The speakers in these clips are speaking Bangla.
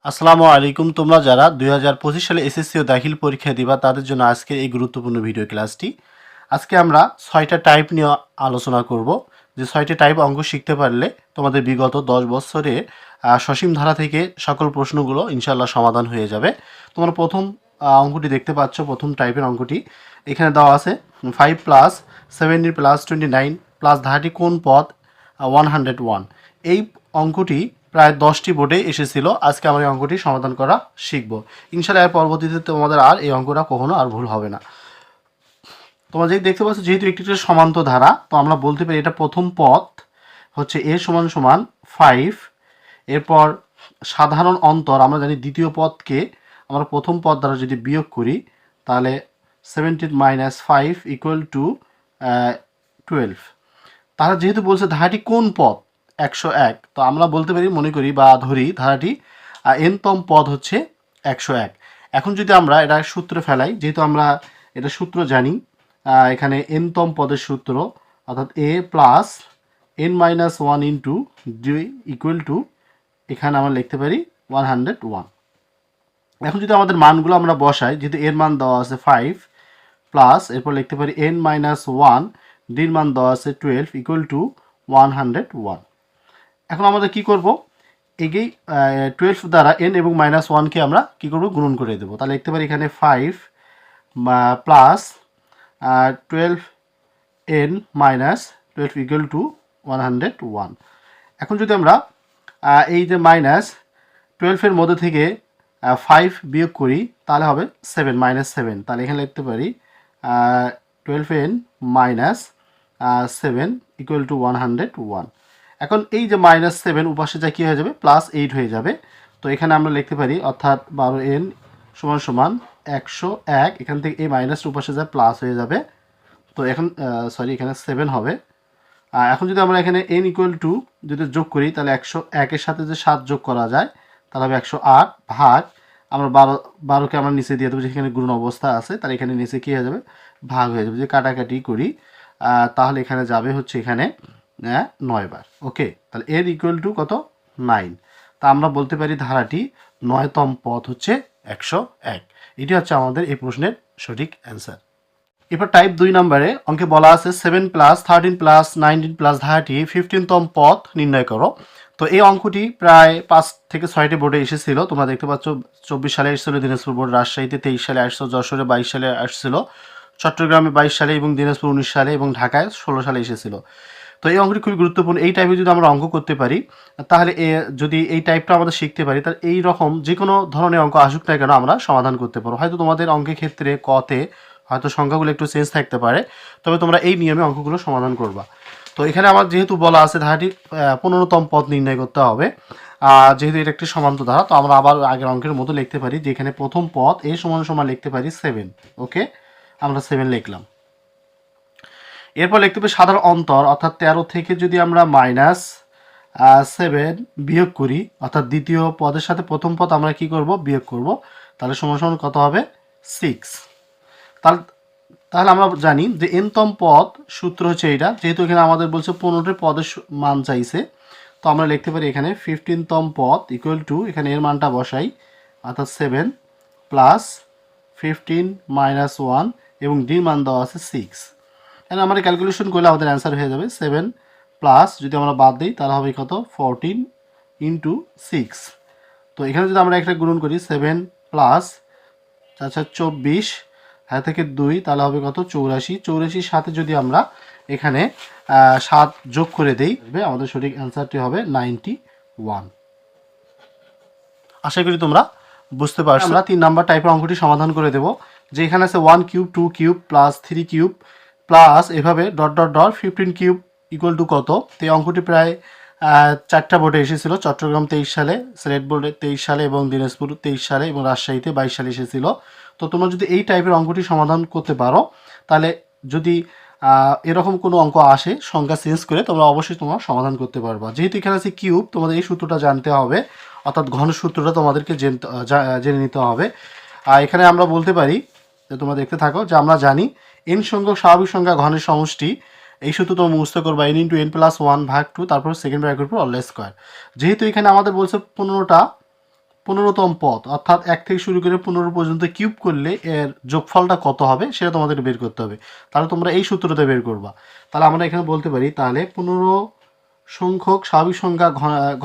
আসসালামু আলাইকুম। তোমরা যারা 2025 সালে এসএসসি ও দাখিল পরীক্ষা দিবা তাদের জন্য আজকের এই গুরুত্বপূর্ণ ভিডিও ক্লাসটি। আজকে আমরা 6টা টাইপ নিয়ে আলোচনা করব। যে 6টি টাইপ অঙ্ক শিখতে পারলে তোমাদের বিগত 10 বছরে সসীম ধারা থেকে সকল প্রশ্নগুলো ইনশাআল্লাহ সমাধান হয়ে যাবে। তোমরা প্রথম অঙ্কটি দেখতে পাচ্ছ, প্রথম টাইপের অঙ্কটি এখানে দেওয়া আছে 5 প্লাস 70 প্লাস 29 প্লাস ধারাটি কোন পদ 101। এই অঙ্কটি প্রায় 10টি বোর্ডে এসেছিল। আজকে আমরা এই অঙ্কটি সমাধান করা শিখব ইনশাআল্লাহ। এর পরবর্তীতে তোমাদের আর এই অঙ্কটা কখনো আর ভুল হবে না। তোমরা যেই দেখতে পাচ্ছ যেহেতু একটি সমান্তর ধারা, তো আমরা বলতে পারি এটা প্রথম পথ হচ্ছে এ সমান সমান 5। এরপর সাধারণ অন্তর আমরা জানি দ্বিতীয় পদকে আমরা প্রথম পদ দ্বারা যদি বিয়োগ করি তাহলে 17 মাইনাস 5 ইকুয়াল টু 12। তাহলে যেহেতু বলছে ধারাটি কোন পদ 101, তো আমরা বলতে পারি, মনে করি বা ধরি ধারাটি এনতম পদ হচ্ছে 101। এখন যদি আমরা এটা সূত্রে ফেলাই, যেহেতু আমরা এটা সূত্র জানি, এখানে এনতম পদের সূত্র অর্থাৎ A plus N minus 1 into D equal to, এখানে আমরা লিখতে পারি 101। এখন যদি আমাদের মানগুলো আমরা বসাই, যেহেতু এর মান দেওয়া আছে 5 প্লাস এরপর লিখতে পারি এন মাইনাস 1, ডির মান দেওয়া আছে 12 ইকুয়াল টু 101। এখন আমাদের কি করব, এগেই 12 দ্বারা এন এবং মাইনাস 1কে আমরা কি করব, গুণন করে দেবো। তাহলে লিখতে পারি এখানে 5 plus 12 N minus 12 equal to 101। এখন যদি আমরা এই যে মাইনাস 12-এর মধ্যে থেকে 5 বিয়োগ করি তাহলে হবে 7 মাইনাস 7। তাহলে এখানে লিখতে পারি 12n মাইনাস 7 ইকুয়াল টু 101। এখন এই যে মাইনাস 7 উপাশে যা কী হয়ে যাবে, প্লাস 8 হয়ে যাবে। তো এখানে আমরা লিখতে পারি অর্থাৎ 12n সমান সমান 101। এখান থেকে এই মাইনাসটা উপাশে যা প্লাস হয়ে যাবে। তো এখন এখানে 7 হবে। এখন যদি আমরা এখানে n ইকুয়াল টু যদি যোগ করি তাহলে 101-এর সাথে যে 7 যোগ করা যায় তাহলে হবে 108 ভাগ আমরা 12কে আমরা নিচে দিয়ে দেবো, যেখানে গুণন অবস্থা আছে। তাহলে এখানে নিচে কী হয়ে যাবে, ভাগ হয়ে যাবে। যদি কাটাকাটি করি তাহলে এখানে যাবে হচ্ছে এখানে 9 বার। ওকে, তাহলে এর ইকুয়াল টু কত, 9। তা আমরা বলতে পারি ধারাটি 9তম পদ হচ্ছে 101। এটি হচ্ছে আমাদের এই প্রশ্নের সঠিক অ্যান্সার। এরপর টাইপ 2 নম্বরে অঙ্কে বলা আছে 7 প্লাস 13 প্লাস 19 প্লাস ধারাটি 15তম পদ নির্ণয় করো। তো এই অঙ্কটি প্রায় 5 থেকে 6টি বোর্ডে এসেছিল। তোমরা দেখতে পাচ্ছ 24 সালে এসেছিল দিনাজপুর বোর্ড, রাজশাহীতে 23 সালে আসছিল, যশোরে 22 সালে আসছিল, চট্টগ্রামে 22 সালে এবং দিনাজপুর 19 সালে এবং ঢাকায় 16 সালে এসেছিল। তো এই অঙ্কটি খুবই গুরুত্বপূর্ণ। এই টাইপে যদি আমরা অঙ্ক করতে পারি তাহলে যদি এই টাইপটা আমাদের শিখতে পারি তাহলে এই রকম যে কোনো ধরনের অঙ্ক আসুক না কেন আমরা সমাধান করতে পারবো। হয়তো তোমাদের অঙ্কের ক্ষেত্রে কতে হয়তো সংখ্যাগুলো একটু চেঞ্জ থাকতে পারে, তবে তোমরা এই নিয়মে অঙ্কগুলো সমাধান করবা। তো এখানে আমার যেহেতু বলা আছে ধারাটি 15তম পদ নির্ণয় করতে হবে, যেহেতু এটা একটি সমান্তর ধারা, তো আমরা আবার আগের অঙ্কের মতো লিখতে পারি যে এখানে প্রথম পদ এ সমান সমান লিখতে পারি 7। ওকে, আমরা 7 লিখলাম। এরপর লিখতে হবে সাধারণ অন্তর অর্থাৎ 13 থেকে যদি আমরা মাইনাস 7 বিয়োগ করি, অর্থাৎ দ্বিতীয় পদের সাথে প্রথম পদ আমরা কি করব, বিয়োগ করব। তাহলে সমান সমান কত হবে, 6। তাহলে আমরা জানি যে এনতম পদ সূত্র হচ্ছে এইটা। যেহেতু এখানে আমাদের বলছে 15টি পদের মান চাইছে, তো আমরা লিখতে পারি এখানে 15তম পদ ইকুয়াল টু, এখানে এর মানটা বসাই অর্থাৎ 7 প্লাস 15 মাইনাস 1 এবং ডির মান দেওয়া আছে 6। এখানে আমরা ক্যালকুলেশন করলে আমাদের অ্যান্সার হয়ে যাবে 7 প্লাস, যদি আমরা বাদ দিই তাহলে হবে কত, 14 ইন্টু 6। তো এখানে যদি আমরা একটা গুণন করি 7 প্লাস 24 থেকে 2 তাহলে হবে কত, 84। 84-র সাথে যদি আমরা এখানে 7 যোগ করে দেই আমাদের সঠিক অ্যান্সারটি হবে 91। আশা করি তোমরা বুঝতে পারছো। আমরা 3 নাম্বার টাইপের অঙ্কটি সমাধান করে দেব। যে এখানে আছে 1 cube 2 cube plus 3 cube plus এভাবে dot dot dot 15 cube equal to কত। তো এই অঙ্কটি প্রায় 4টা বোর্ডে এসেছিল। চট্টগ্রাম 23 সালে, সিলেট বোর্ডে 23 সালে এবং দিনাজপুর 23 সালে এবং রাজশাহীতে 22 সালে এসেছিল। তো তোমরা যদি এই টাইপের অঙ্কটি সমাধান করতে পারো তাহলে যদি এরকম কোনো অঙ্ক আসে সংখ্যা চেঞ্জ করে তোমরা অবশ্যই তোমরা সমাধান করতে পারবা। যেহেতু এখানে আছে কিউব, তোমাদের এই সূত্রটা জানতে হবে, অর্থাৎ ঘন সূত্রটা তোমাদেরকে জেনে নিতে হবে। এখানে আমরা বলতে পারি যে তোমরা দেখতে থাকো যে আমরা জানি এন সংখ্যক স্বাভাবিক সংখ্যা ঘনের সমষ্টি। এই সূত্র তোমরা মুখস্থ করবা n ইন্টু n প্লাস 1 ভাগ 2, তারপর সেকেন্ড ব্র্যাকেট উপর অল স্কোয়ার। যেহেতু এখানে আমাদের বলছে 15টা 15তম পদ অর্থাৎ 1 থেকে শুরু করে 15 পর্যন্ত কিউব করলে এর যোগফলটা কত হবে সেটা তোমাদের বের করতে হবে। তাহলে তোমরা এই সূত্রটা বের করবা। তাহলে আমরা এখানে বলতে পারি তাহলে 15 সংখ্যক স্বাভাবিক সংখ্যা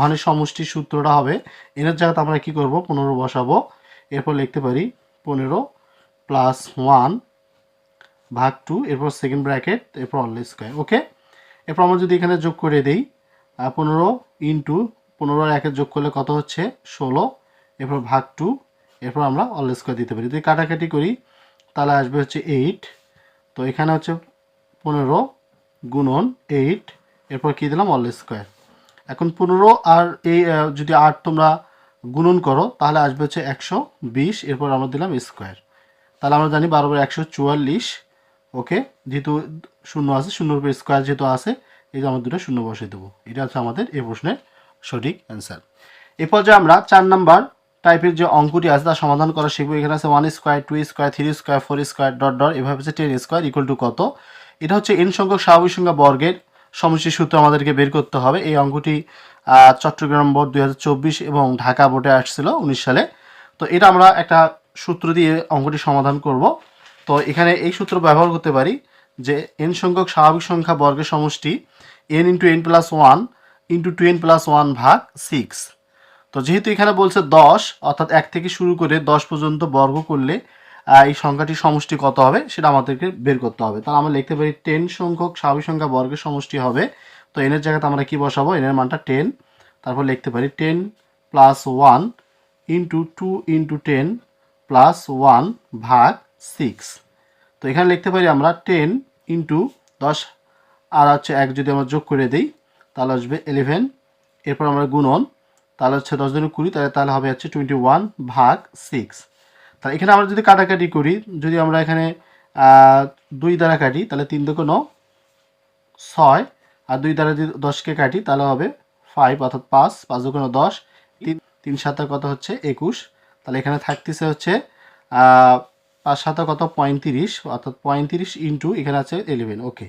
ঘনের সমষ্টির সূত্রটা হবে, এর জায়গাতে আমরা কি করব 15 বসাবো, এরপর লিখতে পারি 15 প্লাস 1 ভাগ 2, এরপর সেকেন্ড ব্র্যাকেট, এরপর অল স্কয়ার। ওকে, এরপর আমরা যদি এখানে যোগ করে দিই 15 ইন্টু 15 আর 1 যোগ করলে কত হচ্ছে 16, এরপর ভাগ 2, এরপর আমরা অল স্কয়ার দিতে পারি। যদি কাটাকাটি করি তাহলে আসবে হচ্ছে 8, তো এখানে হচ্ছে 15 গুণন 8, এরপর কি দিলাম অল স্কয়ার। এখন 15 আর এই যদি 8 তোমরা গুণন করো তাহলে আসবে হচ্ছে 120, এরপর আমরা দিলাম স্কয়ার। তাহলে আমরা জানি 12 বার 144। ওকে, যেহেতু শূন্য আছে, শূন্যর উপর স্কয়ার যেহেতু আছে, এই যে আমরা দুটো শূন্য বসিয়ে দেবো। এটা হচ্ছে আমাদের এই প্রশ্নের সঠিক অ্যান্সার। এরপর যে আমরা 4 নাম্বার টাইপের যে অঙ্কটি আছে তার সমাধান করা শিখবো। এখানে আছে 1 square, 2 square, 3 square, 4 square dot dot, এভাবে হচ্ছে 10 স্কয়ার ইকুয়াল টু কত। এটা হচ্ছে n সংখ্যক স্বাভাবিক সংখ্যা বর্গের সমষ্টির সূত্র আমাদেরকে বের করতে হবে। এই অঙ্কটি চট্টগ্রাম বোর্ড 2024 এবং ঢাকা বোর্ডে আসছিল 19 সালে। তো এটা আমরা একটা সূত্র দিয়ে অঙ্কটি সমাধান করব। তো এখানে এই সূত্র ব্যবহার করতে পারি যে n সংখ্যক স্বাভাবিক সংখ্যা বর্গের সমষ্টি n into n plus 1 into 2n plus 1 ভাগ 6। তো যেহেতু এখানে বলছে 10, অর্থাৎ 1 থেকে শুরু করে 10 পর্যন্ত বর্গ করলে এই সংখ্যাটির সমষ্টি কত হবে সেটা আমাদেরকে বের করতে হবে। তাহলে আমরা লিখতে পারি 10 সংখ্যক স্বাভাবিক সংখ্যা বর্গের সমষ্টি হবে। তো n এর জায়গাতে আমরা কি বসাবো, n এর মানটা 10, তারপর লিখতে পারি 10 প্লাস 1 ইন্টু 2 ইন্টু 10 প্লাস 1 ভাগ 6। তো এখানে লিখতে পারি আমরা 10 ইন্টু 10 আর হচ্ছে 1 যদি আমরা যোগ করে দিই তাহলে আসবে 11, এরপর আমরা গুণন, তাহলে হচ্ছে 10 দুগুণে 20, তাহলে হবে হচ্ছে 21 ভাগ 6। তাহলে এখানে আমরা যদি কাটাকাটি করি, যদি আমরা এখানে 2 দ্বারা কাটি তাহলে 3 দুগুণ 6, আর 2 দ্বারা যদি 10কে কাটি তাহলে হবে 5, অর্থাৎ 5, 5 দুগুণ 10, 3 7 কত হচ্ছে 21। তাহলে এখানে থাকতেছে হচ্ছে 5 7 কত 35, অর্থাৎ 35 ইন্টু এখানে আছে 11। ওকে,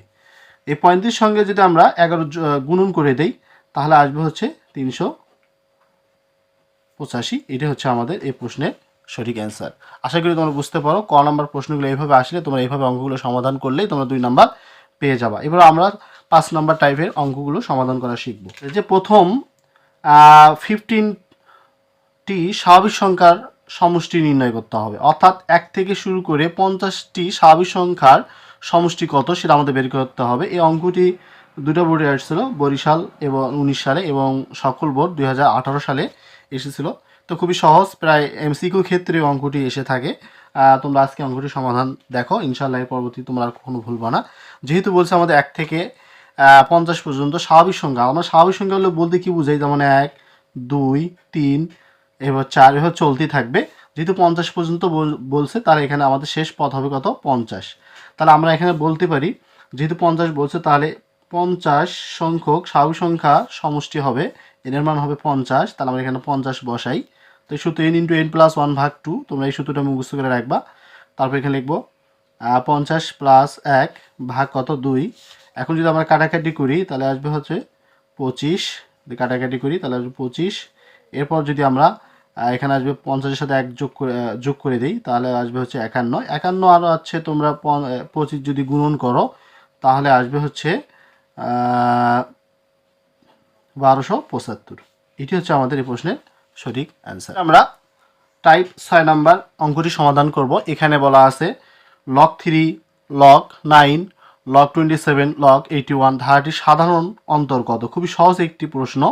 এই 35 সঙ্গে যদি আমরা 11 গুণন করে দেই তাহলে আসবে হচ্ছে 385। এটা হচ্ছে আমাদের এই প্রশ্নের সঠিক অ্যান্সার। আশা করি তোমরা বুঝতে পারো। ক নাম্বার প্রশ্নগুলো এইভাবে আসলে তোমরা এইভাবে অঙ্কগুলো সমাধান করলেই তোমরা 2 নাম্বার পেয়ে যাবা। এবার আমরা 5 নাম্বার টাইপের অঙ্কগুলো সমাধান করা শিখব। যে প্রথম 15টি স্বাভাবিক সংখ্যার সমষ্টি নির্ণয় করতে হবে, অর্থাৎ 1 থেকে শুরু করে 50টি স্বাভাবিক সংখ্যার সমষ্টি কত সেটা আমাদের বের করতে হবে। এই অঙ্কটি দুটো বোর্ডে আসছিল, বরিশাল এবং 19 সালে এবং সকল বোর্ড 2018 সালে এসেছিল। তো খুবই সহজ, প্রায় এমসিকিউ ক্ষেত্রে অঙ্কটি এসে থাকে। তোমরা আজকে অঙ্কটির সমাধান দেখো, ইনশাআল্লাহ এর পরবর্তী তোমরা আর কখনো ভুলবা না। যেহেতু বলছে আমাদের 1 থেকে 50 পর্যন্ত স্বাভাবিক সংখ্যা, আমরা স্বাভাবিক সংখ্যাগুলো বলতে কি বুঝাই, যেমন 1 2 3 এবার 4 এভাবে চলতেই থাকবে। যেহেতু 50 পর্যন্ত বলছে তাহলে এখানে আমাদের শেষ পদ হবে কত 50। তাহলে আমরা এখানে বলতে পারি যেহেতু 50 বলছে তাহলে 50 সংখ্যক স্বাভাবিক সংখ্যা সমষ্টি হবে, এর মান হবে 50। তাহলে আমরা এখানে 50 বসাই। তো এই সূত্র n ইন্টু n প্লাস 1 ভাগ 2, তোমরা এই সূত্রটা মুখস্থ করে রাখবা। তারপর এখানে লিখবো 50 প্লাস 1 ভাগ কত 2। এখন যদি আমরা কাটাকাটি করি তাহলে আসবে হচ্ছে 25, যদি কাটাকাটি করি তাহলে আসবে 25। এরপর যদি আমরা এখানে আসবে 50-এর সাথে 1 যোগ করে দিই তাহলে আসবে হচ্ছে 51। 51 আর হচ্ছে তোমরা 25 যদি গুণন করো তাহলে আসবে হচ্ছে 1275। এটি হচ্ছে আমাদের এই প্রশ্নের সঠিক অ্যান্সার। আমরা টাইপ 6 নাম্বার অঙ্কটি সমাধান করব। এখানে বলা আছে log 3, log 9, log 27, log 81 ধারাটির সাধারণ অন্তর কত। খুবই সহজ একটি প্রশ্ন,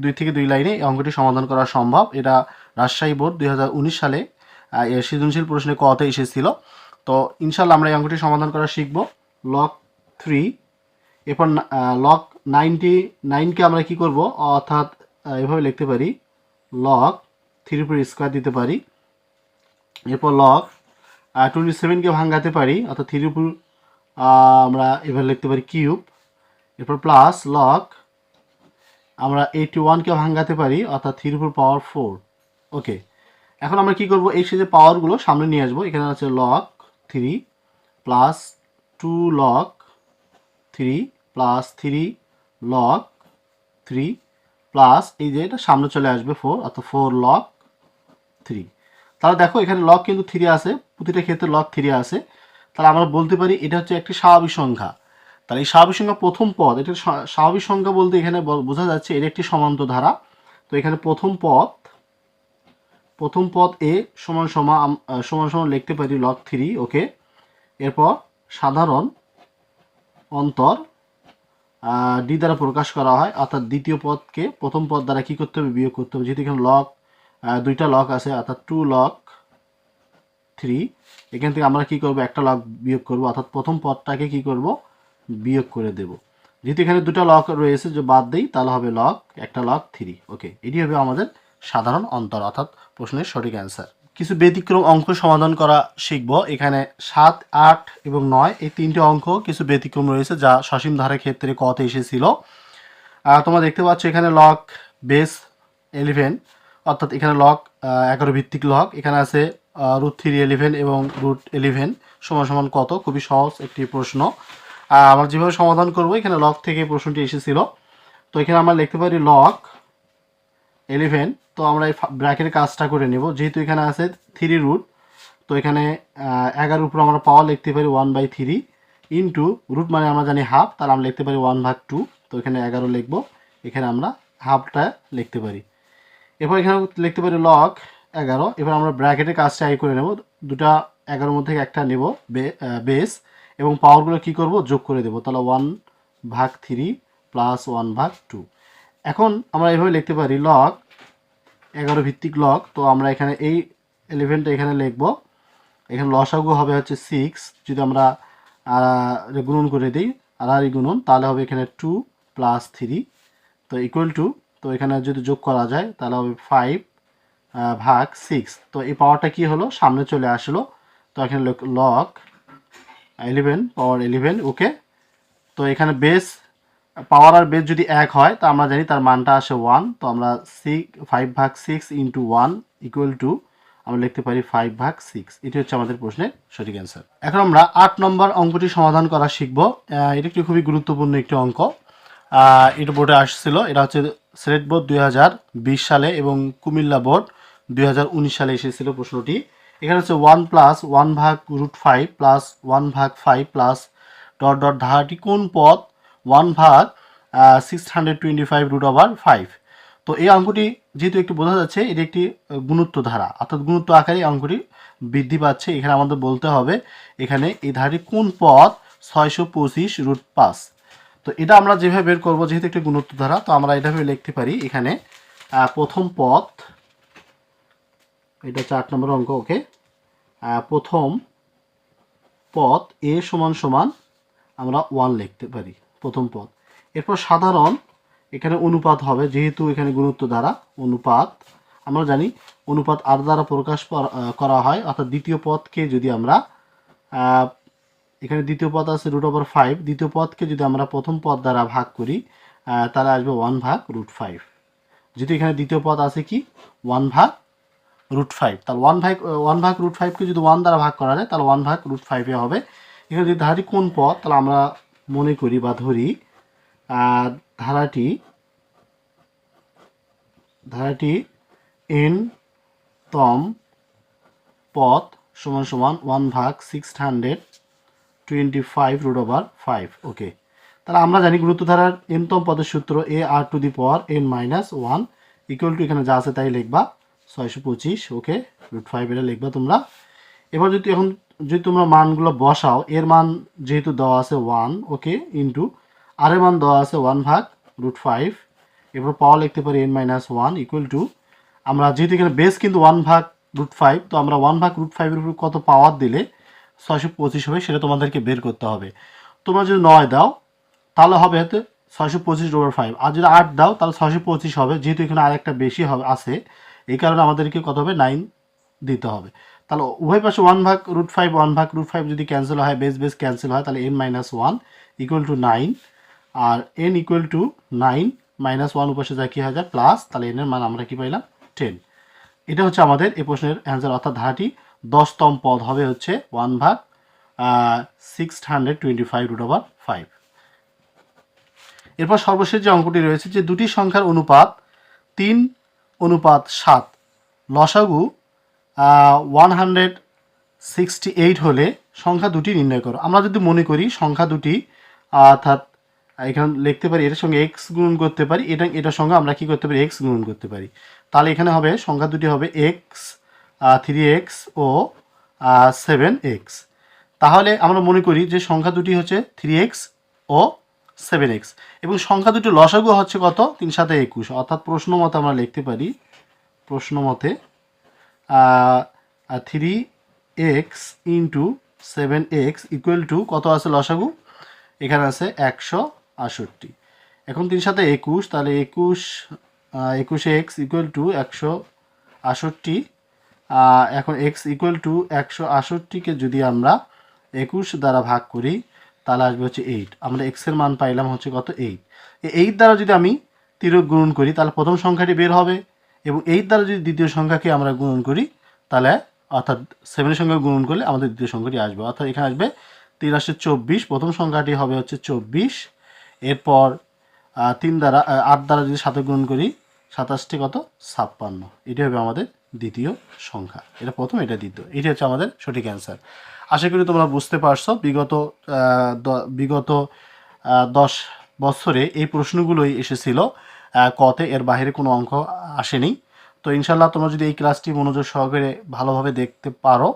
2 থেকে 2 লাইনে এই অঙ্কটি সমাধান করা সম্ভব। এটা রাজশাহী বোর্ড 2019 সালে সৃজনশীল প্রশ্নে কতে এসেছিল। তো ইনশাল্লাহ আমরা এই অঙ্কটি সমাধান করা শিখব। log 3, এরপর log 99কে আমরা কি করব, অর্থাৎ এভাবে লিখতে পারি log 3 উপর স্কয়ার দিতে পারি। এরপর log 27কে ভাঙাতে পারি, অর্থাৎ 3 উপর আমরা এভাবে লিখতে পারি কিউব। এরপর প্লাস log আমরা 81কে ভাঙাতে পারি, অর্থাৎ 3 উপর পাওয়ার 4। ওকে, এখন আমরা কি করব, এই যে পাওয়ারগুলো সামনে নিয়ে আসবো। এখানে আছে log 3 plus 2 log 3 plus 3 log 3 plus এই যে এটা সামনে চলে আসবে 4, অর্থাৎ 4 লগ 3। তাহলে দেখো এখানে লগ কিন্তু 3 আছে, প্রতিটা ক্ষেত্রে লগ 3 আছে। তাহলে আমরা বলতে পারি এটা হচ্ছে একটি স্বাভাবিক সংখ্যা। তাহলে এই স্বাভাবিক সংখ্যা প্রথম পদ, এটা স্বাভাবিক সংখ্যা বলতে এখানে বোঝা যাচ্ছে এর একটি সমান্তর ধারা। তো এখানে প্রথম পদ এ সমান সমান লিখতে পারি লগ 3, ওকে। এরপর সাধারণ অন্তর ডি দ্বারা প্রকাশ করা হয়, অর্থাৎ দ্বিতীয় পদকে প্রথম পদ দ্বারা কি করতে হবে, বিয়োগ করতে হবে। যেহেতু এখানে লগ দুইটা লগ আছে, অর্থাৎ 2 লগ 3, এখান থেকে আমরা কি করব, একটা লগ বিয়োগ করব, অর্থাৎ প্রথম পদটাকে কি করব, বিয়োগ করে দেব। যেহেতু এখানে দুটো লগ রয়েছে, যে বাদ দেই তাহলে হবে লগ, একটা লগ 3, ওকে। এটি হবে আমাদের সাধারণ অন্তর, অর্থাৎ প্রশ্নের সঠিক অ্যান্সার। কিছু ব্যতিক্রম অঙ্ক সমাধান করা শিখব। এখানে 7, 8 এবং 9 এই তিনটে অঙ্ক কিছু ব্যতিক্রম রয়েছে, যা সসীম ধারার ক্ষেত্রে কতে এসেছিল। তোমরা দেখতে পাচ্ছ এখানে লগ বেস 11, অর্থাৎ এখানে লগ 11 ভিত্তিক লগ, এখানে আছে √3 11 এবং √11 সমান সমান কত। খুবই সহজ একটি প্রশ্ন। আমরা যেভাবে সমাধান করব, এখানে লগ থেকে প্রশ্নটি এসেছিল। তো এখানে আমরা লিখতে পারি লগ 11, তো আমরা এই ব্র্যাকেটের কাজটা করে নেব। যেহেতু এখানে আছে 3 তো এখানে 11 উপর আমরা পাওয়ার লিখতে পারি 1/3 ইন্টু রুট মানে আমরা জানি হাফ, তাহলে আমরা লিখতে পারি 1/2। তো এখানে 11 লিখব, এখানে আমরা হাফটা লিখতে পারি। এরপর এখানে লিখতে পারি লগ 11। এবার আমরা ব্র্যাকেটের কাজটা করে নেব, দুটা 11 মধ্যে একটা নেব বেস, এবং পাওয়ারগুলো কি করব, যোগ করে দেব। তাহলে 1/3 প্লাস 1/2। এখন আমরা এভাবে লিখতে পারি লগ 11 ভিত্তিক লগ। তো আমরা এখানে এই 11টা এখানে লিখব, এখানে লসাগু হবে হচ্ছে 6, যদি আমরা গুণন করে দিই আর গুণন, তাহলে হবে এখানে 2 প্লাস 3, তো ইকুয়াল টু, তো এখানে যদি যোগ করা যায় তাহলে হবে 5/6। তো এই পাওয়ারটা কি হলো, সামনে চলে আসলো। তো এখানে লগ 11 পাওয়ার 11, ওকে। তো এখানে বেস পাওয়ার আর বেস যদি 1 হয়, তা আমরা জানি তার মানটা আসে 1। তো আমরা 5/6 ইন্টু 1 ইকুয়াল টু আমরা লিখতে পারি 5/6। এটি হচ্ছে আমাদের প্রশ্নের সঠিক অ্যান্সার। এখন আমরা 8 নম্বর অঙ্কটি সমাধান করা শিখব। এটা একটি খুবই গুরুত্বপূর্ণ একটি অঙ্ক। এটা বোর্ডে আসছিল, এটা হচ্ছে সিলেট বোর্ড 2020 সালে এবং কুমিল্লা বোর্ড 2019 সালে এসেছিল প্রশ্নটি। এখানে হচ্ছে 1 plus 1/√5 plus 1/5 plus dot dot ধারাটি কোন পদ 1/625 তো এই অঙ্কটি যেহেতু একটু বোঝা যাচ্ছে এটি একটি গুণোত্ত ধারা, অর্থাৎ গুণোত্ত আকারে অঙ্কটি বৃদ্ধি পাচ্ছে। এখানে আমাদের বলতে হবে এখানে এই ধারাটি কোন পদ 625√5। তো এটা আমরা যেভাবে বের করবো, যেহেতু একটি গুণোত্ত ধারা, তো আমরা এভাবে লিখতে পারি এখানে প্রথম পদ, এটা 4 নম্বর অঙ্ক, ওকে। প্রথম পদ এ সমান সমান আমরা 1 লিখতে পারি, প্রথম পদ। এরপর সাধারণ এখানে অনুপাত হবে, যেহেতু এখানে গুণোত্ত দ্বারা অনুপাত, আমরা জানি অনুপাত আর দ্বারা প্রকাশ করা হয়, অর্থাৎ দ্বিতীয় পদকে যদি আমরা এখানে দ্বিতীয় পদ আছে √5, দ্বিতীয় পদকে যদি আমরা প্রথম পদ দ্বারা ভাগ করি তাহলে আসবে 1/√5। যেহেতু এখানে দ্বিতীয় পদ আছে কি 1/√5, তাহলে 1/√5কে যদি 1 দ্বারা ভাগ করা যায় তাহলে 1/√5 হবে। এখানে যদি ধারাটি কোন পদ, তাহলে আমরা মনে করি বা ধরি ধারাটি n তম পদ সমান সমান 1/625√5, ওকে। তাহলে আমরা জানি গুরুত্ব ধারার n তম পদের সূত্র a r⁻n-1 ইকুয়াল টু, এখানে যা আছে তাই লিখবা 625, ওকে, √5 এটা লিখবা তোমরা। এবার যদি তোমরা মানগুলো বসাও, এর মান যেহেতু দেওয়া আছে 1, ওকে, ইন্টু আর এর মান দেওয়া আছে 1/√5, এরপর পাওয়ার লিখতে পারি n-1 ইকুয়াল টু, আমরা যেহেতু এখানে বেস কিন্তু 1/√5, তো আমরা 1/√5 এর উপর কত পাওয়ার দিলে 625 হবে সেটা তোমাদেরকে বের করতে হবে। তোমরা যদি 9 দাও তাহলে হবে হয়তো 625/5, আর যদি 8 দাও তাহলে 625 হবে। যেহেতু এখানে আরেকটা বেশি হবে আছে, এই কারণে আমাদেরকে কত হবে 9 দিতে হবে। তাহলে উভয় পাশে 1/√5 যদি ক্যান্সেল হয়, বেস ক্যান্সেল হয়, তাহলে n-1 ইকুয়াল টু 9, আর n ইকুয়াল টু 9 -1 উপাশে যা কি হয়ে যায় প্লাস, তাহলে n এর মান আমরা কি পাইলাম 10। এটা হচ্ছে আমাদের এই প্রশ্নের অ্যান্সার, অর্থাৎ ধারাটি 10তম পদ হবে হচ্ছে 1/625√5। এরপর সর্বশেষ যে অঙ্কটি রয়েছে যে দুটি সংখ্যার অনুপাত 3:7, লসাগু 168 হলে সংখ্যা দুটি নির্ণয় করো। আমরা যদি মনে করি সংখ্যা দুটি অর্থাৎ এখানে লিখতে পারি এটার সঙ্গে এক্স গুণন করতে পারি, এটার সঙ্গে আমরা কি করতে পারি এক্স গুণন করতে পারি, তাহলে এখানে হবে সংখ্যা দুটি হবে এক্স 3x ও 7x। তাহলে আমরা মনে করি যে সংখ্যা দুটি হচ্ছে 3x ও 7x এবং সংখ্যা দুটি লসাগু হচ্ছে কত 3×7=21, অর্থাৎ প্রশ্ন মতে আমরা লিখতে পারি প্রশ্ন মতে 3x into 7x equal to কত আছে লসাগু, এখানে আছে 168। এখন 3×7=21, তাহলে 21x ইকুয়াল টু 168। এখন x ইকুয়াল টু 168কে যদি আমরা 21 দ্বারা ভাগ করি তাহলে আসবে হচ্ছে 8। আমরা x এর মান পাইলাম হচ্ছে কত 8। এই 8 দ্বারা যদি আমি তির্যক গুণন করি তাহলে প্রথম সংখ্যাটি বের হবে এবং 8 দ্বারা যদি দ্বিতীয় সংখ্যাকে আমরা গুণন করি তাহলে অর্থাৎ 7 এর সঙ্গে গুণন করলে আমাদের দ্বিতীয় সংখ্যাটি আসবে, অর্থাৎ এখানে আসবে 3×24। প্রথম সংখ্যাটি হবে হচ্ছে 24। এরপর 8 দ্বারা যদি 7 গুণন করি 27 কত 56। এটি হবে আমাদের দ্বিতীয় সংখ্যা। এটা প্রথম, এটা দ্বিতীয়, এটি হচ্ছে আমাদের সঠিক অ্যান্সার। আশা করি তোমরা বুঝতে পারছো। বিগত 10 বছরে এই প্রশ্নগুলোই এসেছিল কতে, এর বাইরে কোনো অঙ্ক আসেনি। তো ইনশাল্লাহ তোমরা যদি এই ক্লাসটি মনোযোগ সহকারে ভালোভাবে দেখতে পারো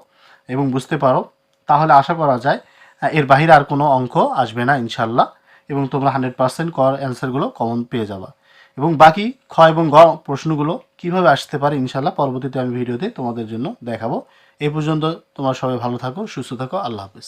এবং বুঝতে পারো তাহলে আশা করা যায় এর বাইরে আর কোনো অঙ্ক আসবে না ইনশাল্লাহ, এবং তোমরা 100% অ্যান্সারগুলো কমন পেয়ে যাবা। এবং বাকি খ এবং গ প্রশ্নগুলো কিভাবে আসতে পারে ইনশাল্লাহ পরবর্তীতে আমি ভিডিওতে তোমাদের জন্য দেখাবো। এই পর্যন্ত তোমরা সবাই ভালো থাকো, সুস্থ থাকো, আল্লাহ হাফেজ।